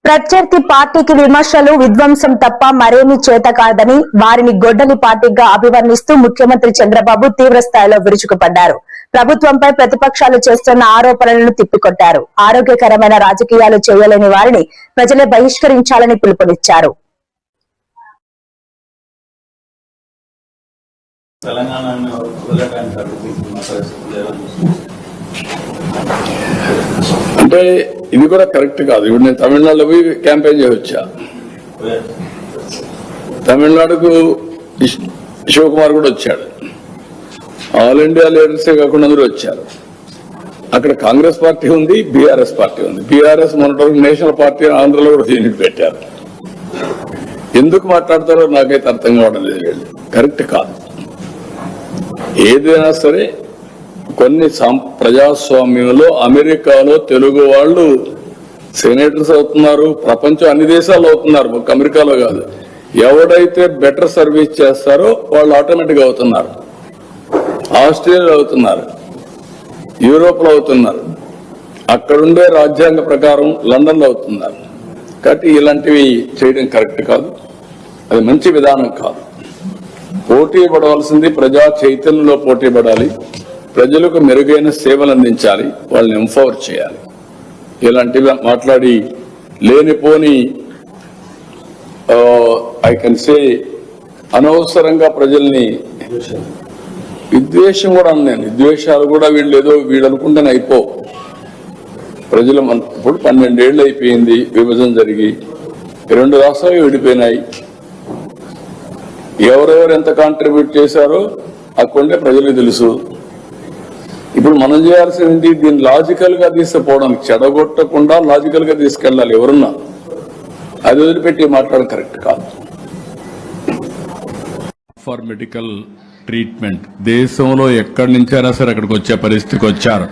ప్రత్యర్థి పార్టీకి విమర్శలు విధ్వంసం తప్ప మరేమీ చేత కాదని వారిని గొడ్డలి పార్టీగా అభివర్ణిస్తూ ముఖ్యమంత్రి చంద్రబాబు తీవ్ర స్థాయిలో విరుచుకుపడ్డారు. ప్రభుత్వంపై ప్రతిపక్షాలు చేస్తున్న ఆరోపణలను తిప్పికొట్టారు. ఆరోగ్యకరమైన రాజకీయాలు చేయలేని వారిని ప్రజలే బహిష్కరించాలని పిలుపునిచ్చారు. అంటే ఇది కూడా కరెక్ట్ కాదు. ఇప్పుడు నేను తమిళనాడులో పోయి క్యాంపెయిన్ చేయవచ్చా? తమిళనాడుకు శివకుమార్ కూడా వచ్చాడు. ఆల్ ఇండియా లీడర్సే కాకుండా అందరూ వచ్చారు. అక్కడ కాంగ్రెస్ పార్టీ ఉంది, బీఆర్ఎస్ పార్టీ ఉంది. బీఆర్ఎస్ మొన్నటి నేషనల్ పార్టీ ఆంధ్రలో కూడా యూనిట్ పెట్టారు. ఎందుకు మాట్లాడతారో నాకైతే అర్థం కావడం లేదు. కరెక్ట్ కాదు. ఏదైనా సరే కొన్ని ప్రజాస్వామ్యంలో అమెరికాలో తెలుగు వాళ్ళు సెనేటర్స్ అవుతున్నారు. ప్రపంచం అన్ని దేశాల్లో అవుతున్నారు, ఒక అమెరికాలో కాదు. ఎవడైతే బెటర్ సర్వీస్ చేస్తారో వాళ్ళు ఆటోమేటిక్ అవుతున్నారు. ఆస్ట్రేలియాలో అవుతున్నారు, యూరోప్ లో అవుతున్నారు, అక్కడుండే రాజ్యాంగ ప్రకారం లండన్ లో అవుతున్నారు. కాబట్టి ఇలాంటివి చేయడం కరెక్ట్ కాదు. అది మంచి విధానం కాదు. పోటీ పడవలసింది ప్రజా చైతన్యంలో పోటీ పడాలి. ప్రజలకు మెరుగైన సేవలు అందించాలి, వాళ్ళని ఎంపవర్ చేయాలి. ఇలాంటివి మాట్లాడి లేనిపోని ఐ కెన్ సే అనవసరంగా ప్రజల్ని విద్వేషం కూడా అన్నాను. విద్వేషాలు కూడా వీళ్ళు అనుకుంటేనే అయిపో. ప్రజలు ఇప్పుడు 12 ఏళ్ళు అయిపోయింది విభజన జరిగి, 2 రాష్ట్రాలు విడిపోయినాయి. ఎవరెవరు ఎంత కాంట్రిబ్యూట్ చేశారో అక్కడే ప్రజలకు తెలుసు. ఇప్పుడు మనం చేయాల్సింది దీన్ని లాజికల్ గా తీసుకుపోవడానికి, చెడగొట్టకుండా లాజికల్ గా తీసుకెళ్లాలి. ఎవరున్నా అది వదిలిపెట్టి మాట్లాడడం కరెక్ట్ కాదు. ఫర్ మెడికల్ ట్రీట్మెంట్ దేశంలో ఎక్కడి నుంచైనా సరే అక్కడికి వచ్చే పరిస్థితికి వచ్చారు.